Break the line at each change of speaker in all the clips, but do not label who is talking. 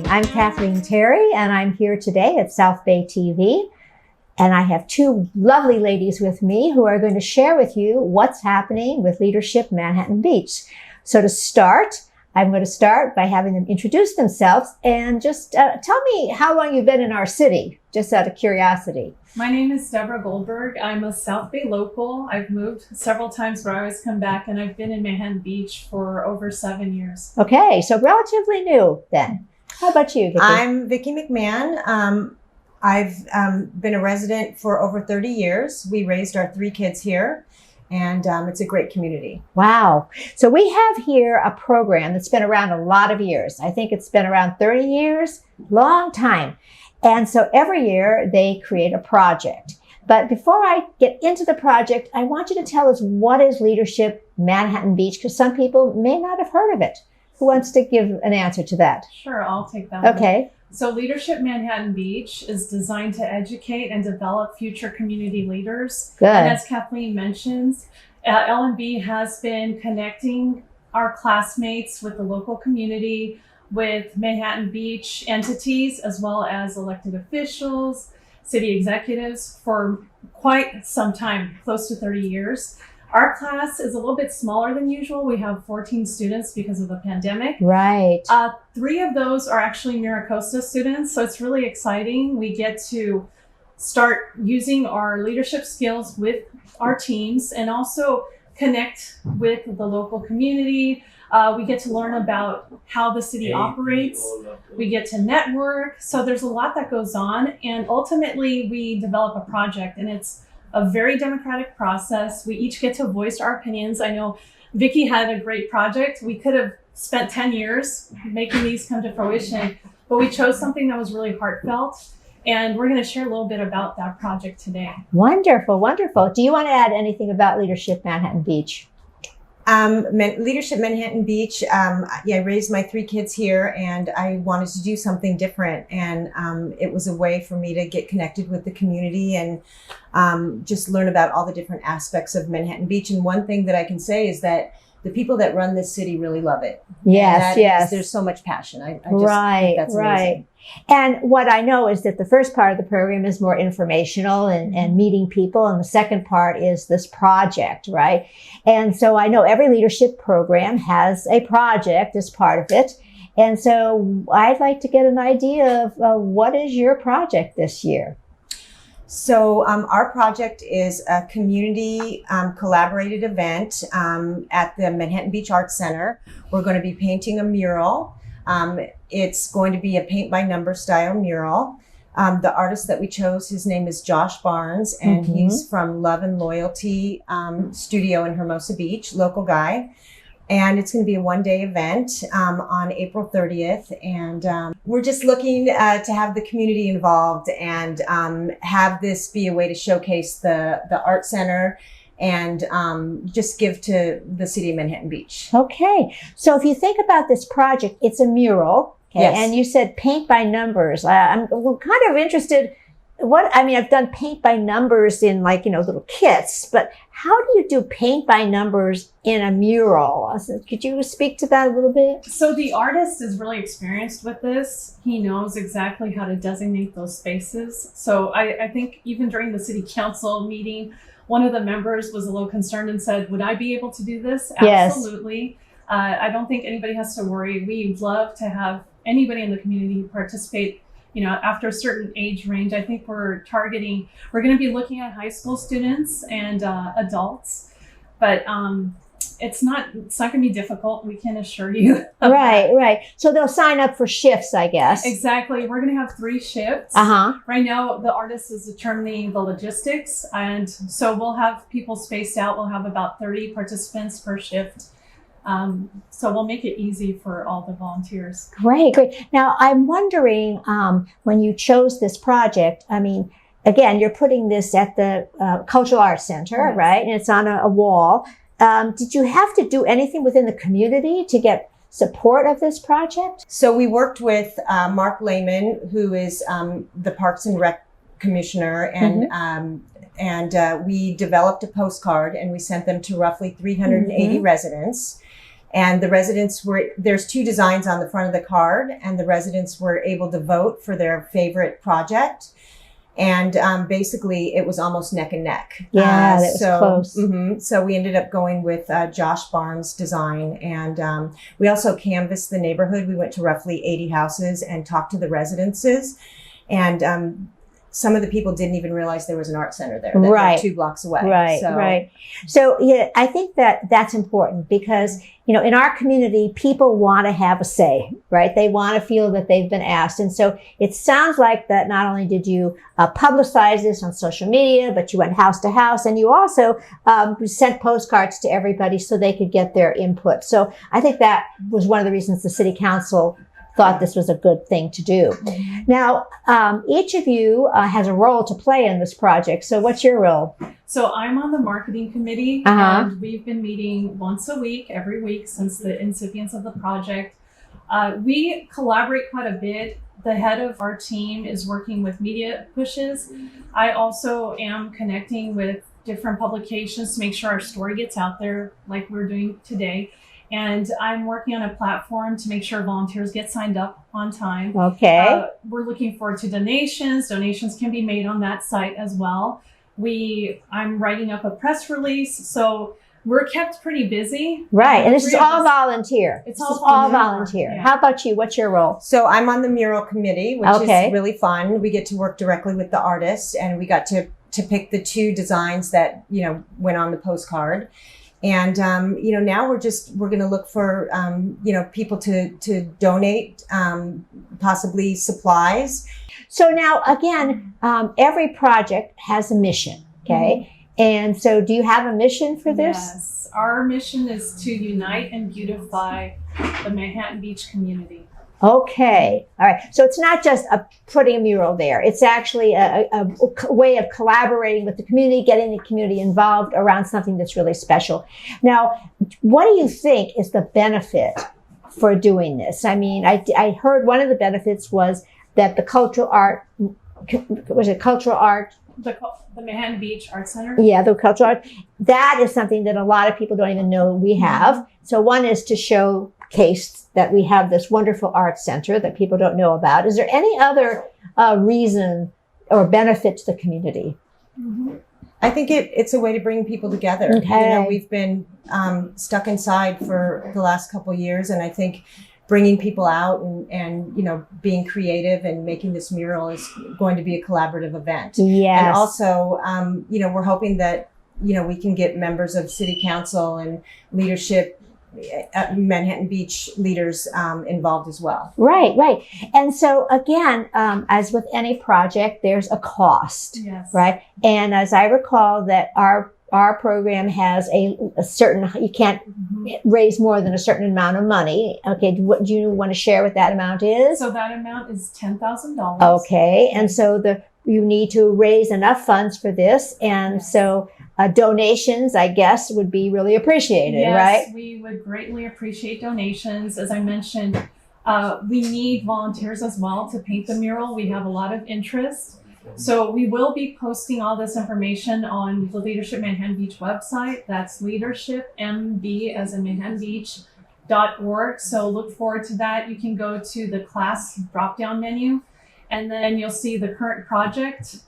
I'm Kathleen Terry, and I'm here today at South Bay TV. And I have two lovely ladies with me who are going to share with you what's happening with Leadership Manhattan Beach. So to start, I'm going to start by having them introduce themselves and just tell me how long you've been in our city, just out of curiosity.
My name is Deborah Goldberg. I'm a South Bay local. I've moved several times, but I always come back, and I've been in Manhattan Beach for over 7 years.
Okay, so relatively new then. How about you, Vicki?
I'm Vicki Mcmahon. I've been a resident for over 30 years. We raised our 3 kids here, and it's a great community.
Wow. So we have here a program that's been around a lot of years. I think it's been around 30 years, long time. And so every year they create a project. But before I get into the project, I want you to tell us what is Leadership Manhattan Beach, because some people may not have heard of it. Who wants to give an answer to that?
Sure, I'll take that one.
Okay.
So Leadership Manhattan Beach is designed to educate and develop future community leaders.
Good.
And as Kathleen mentions, L&B has been connecting our classmates with the local community, with Manhattan Beach entities, as well as elected officials, city executives for quite some time, close to 30 years. Our class is a little bit smaller than usual. We have 14 students because of the pandemic.
Right.
3 of those are actually Miracosta students, so it's really exciting. We get to start using our leadership skills with our teams and also connect with the local community. We get to learn about how the city operates. We get to network. So there's a lot that goes on. And ultimately, we develop a project, and it's a very democratic process. We each get to voice our opinions. I know Vicki had a great project. We could have spent 10 years making these come to fruition, but we chose something that was really heartfelt. And we're going to share a little bit about that project today.
Wonderful, wonderful. Do you want to add anything about Leadership Manhattan Beach?
Leadership Manhattan Beach, I raised my 3 kids here, and I wanted to do something different. And it was a way for me to get connected with the community and just learn about all the different aspects of Manhattan Beach. And one thing that I can say is that the people that run this city really love it.
Yes, yes.
There's so much passion. I just
Right,
think that's
right.
amazing.
And what I know is that the first part of the program is more informational and meeting people. And the second part is this project, right? And so I know every leadership program has a project as part of it. And so I'd like to get an idea of what is your project this year?
So our project is a community collaborated event at the Manhattan Beach Arts Center. We're going to be painting a mural. It's going to be a paint by number style mural. The artist that we chose, his name is Josh Barnes, and he's from Love and Loyalty Studio in Hermosa Beach, local guy. And it's going to be a 1-day event on April 30th. And we're just looking to have the community involved and have this be a way to showcase the art center and just give to the city of Manhattan Beach.
Okay. So if you think about this project, it's a mural. Okay.
Yes.
And you said paint by numbers. I'm kind of interested. I've done paint by numbers in little kits, but how do you do paint by numbers in a mural? Could you speak to that a little bit?
So the artist is really experienced with this. He knows exactly how to designate those spaces. So I think even during the city council meeting, one of the members was a little concerned and said, would I be able to do this?
Yes.
Absolutely. I don't think anybody has to worry. We'd love to have anybody in the community participate. After a certain age range. I think we're going to be looking at high school students and adults, but it's not going to be difficult. We can assure you.
Right. So they'll sign up for shifts, I guess.
Exactly. We're going to have 3 shifts. Right now, the artist is determining the logistics, and so we'll have people spaced out. We'll have about 30 participants per shift. So we'll make it easy for all the volunteers.
Great. Now, I'm wondering, when you chose this project, again, you're putting this at the Cultural Arts Center,
Yes.
right? And it's on a wall. Did you have to do anything within the community to get support of this project?
So we worked with Mark Lehman, who is the Parks and Rec Commissioner, and we developed a postcard and we sent them to roughly 380 residents. And the residents there's 2 designs on the front of the card, and the residents were able to vote for their favorite project. And basically, it was almost neck and neck.
Yeah, that was close.
So we ended up going with Josh Barnes' design. And we also canvassed the neighborhood. We went to roughly 80 houses and talked to the residences. And some of the people didn't even realize there was an art center there. That
Right.
they're 2 blocks away.
Right. So yeah, I think that that's important because, you know, in our community, people want to have a say, right? They want to feel that they've been asked. And so it sounds like that not only did you publicize this on social media, but you went house to house, and you also sent postcards to everybody so they could get their input. So I think that was one of the reasons the city council thought this was a good thing to do. Now, each of you has a role to play in this project. So what's your role?
So I'm on the marketing committee, and we've been meeting once a week, every week since the incipience of the project. We collaborate quite a bit. The head of our team is working with media pushes. I also am connecting with different publications to make sure our story gets out there like we're doing today. And I'm working on a platform to make sure volunteers get signed up on time.
Okay.
We're looking forward to donations. Donations can be made on that site as well. I'm writing up a press release. So we're kept pretty busy.
Right. And this is all volunteer.
It's
This is
all
volunteer.
Yeah.
How about you? What's your role?
So I'm on the mural committee, which
Okay.
is really fun. We get to work directly with the artists, and we got to pick the 2 designs that, you know, went on the postcard. And, you know, now we're going to look for, you know, people to donate, possibly supplies.
So now, again, every project has a mission, okay? And so do you have a mission for this?
Yes. Our mission is to unite and beautify the Manhattan Beach community.
Okay. All right. So it's not just putting a mural there. It's actually a way of collaborating with the community, getting the community involved around something that's really special. Now, what do you think is the benefit for doing this? I mean, I heard one of the benefits was that the cultural art, was it cultural art?
The Manhattan Beach Art Center?
Yeah, the cultural art. That is something that a lot of people don't even know we have. So one is to showcase that we have this wonderful art center that people don't know about. Is there any other reason or benefit to the community?
I think it's a way to bring people together.
Okay.
You know, we've been stuck inside for the last couple of years, and I think bringing people out and you know, being creative and making this mural is going to be a collaborative event.
Yes.
And also, you know, we're hoping that, you know, we can get members of city council and leadership, Manhattan Beach leaders involved as well.
Right. And so again, as with any project, there's a cost,
Yes.
right? And as I recall that our program has a certain, you can't raise more than a certain amount of money. Okay. Do you want to share what that amount is?
So that amount is $10,000.
Okay. And so you need to raise enough funds for this. And so donations, I guess, would be really appreciated,
Yes,
right?
we would greatly appreciate donations. As I mentioned, we need volunteers as well to paint the mural. We have a lot of interest. So we will be posting all this information on the Leadership Manhattan Beach website. That's leadershipmb as in Manhattan Beach.org. So look forward to that. You can go to the class drop-down menu, and then you'll see the current project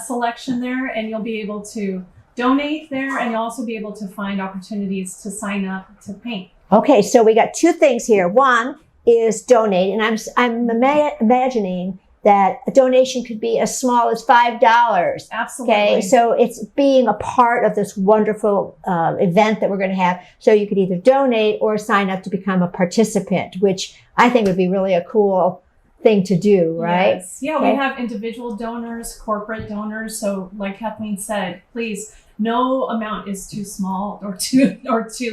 selection there, and you'll be able to donate there, and you'll also be able to find opportunities to sign up to paint.
Okay, so we got 2 things here. One is donate, and I'm imagining that a donation could be as small as $5.
Absolutely.
Okay, so it's being a part of this wonderful event that we're going to have. So you could either donate or sign up to become a participant, which I think would be really a cool thing to do, right?
Yes. Yeah,
Okay.
we have individual donors, corporate donors. So like Kathleen said, please, no amount is too small or too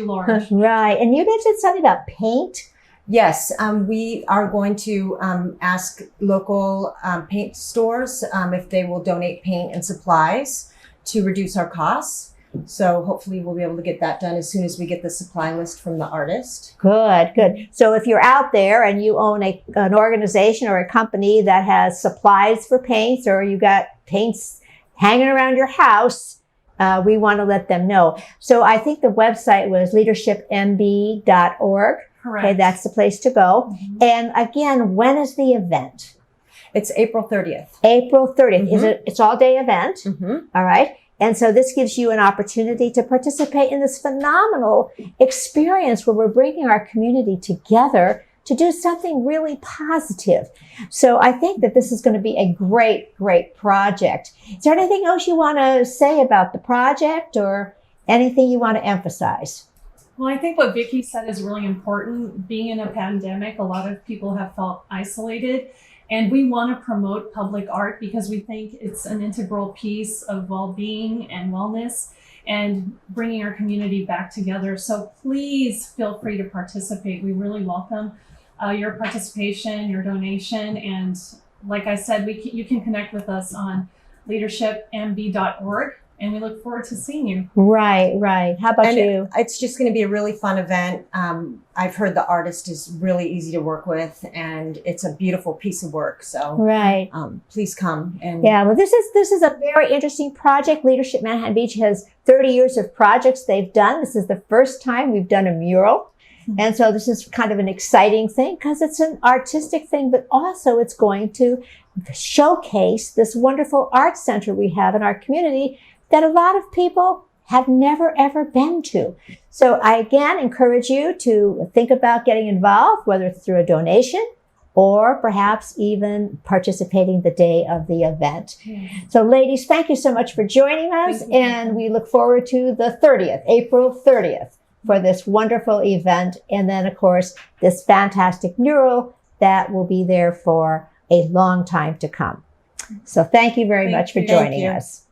large.
Right. And you mentioned something about paint.
Yes, we are going to ask local paint stores if they will donate paint and supplies to reduce our costs. So hopefully we'll be able to get that done as soon as we get the supply list from the artist.
Good. So if you're out there and you own an organization or a company that has supplies for paints, or you got paints hanging around your house, we want to let them know. So I think the website was leadershipmb.org.
Correct.
Okay, that's the place to go.
Mhm.
And again, when is the event?
It's April 30th.
April 30th. Is
Mhm.
it's all day event.
Mm-hmm.
All right. And so this gives you an opportunity to participate in this phenomenal experience where we're bringing our community together to do something really positive. So I think that this is going to be a great, great project. Is there anything else you want to say about the project or anything you want to emphasize?
Well, I think what Vicki said is really important. Being in a pandemic, a lot of people have felt isolated, and we want to promote public art because we think it's an integral piece of well-being and wellness and bringing our community back together. So please feel free to participate. We really welcome your participation, your donation, and like I said, you can connect with us on leadershipmb.org, and we look forward to seeing you.
Right, right. How about you?
It's just going to be a really fun event. I've heard the artist is really easy to work with, and it's a beautiful piece of work. So
Right.
please come. And
Yeah, well, this is a very interesting project. Leadership Manhattan Beach has 30 years of projects they've done. This is the first time we've done a mural. And so this is kind of an exciting thing because it's an artistic thing, but also it's going to showcase this wonderful art center we have in our community that a lot of people have never, ever been to. So I, again, encourage you to think about getting involved, whether it's through a donation or perhaps even participating the day of the event. So ladies, thank you so much for joining us.
Thank you.
And we look forward to the 30th, April 30th, for this wonderful event. And then, of course, this fantastic mural that will be there for a long time to come. So thank you very
Thank
much for
you.
joining
Thank you.
us.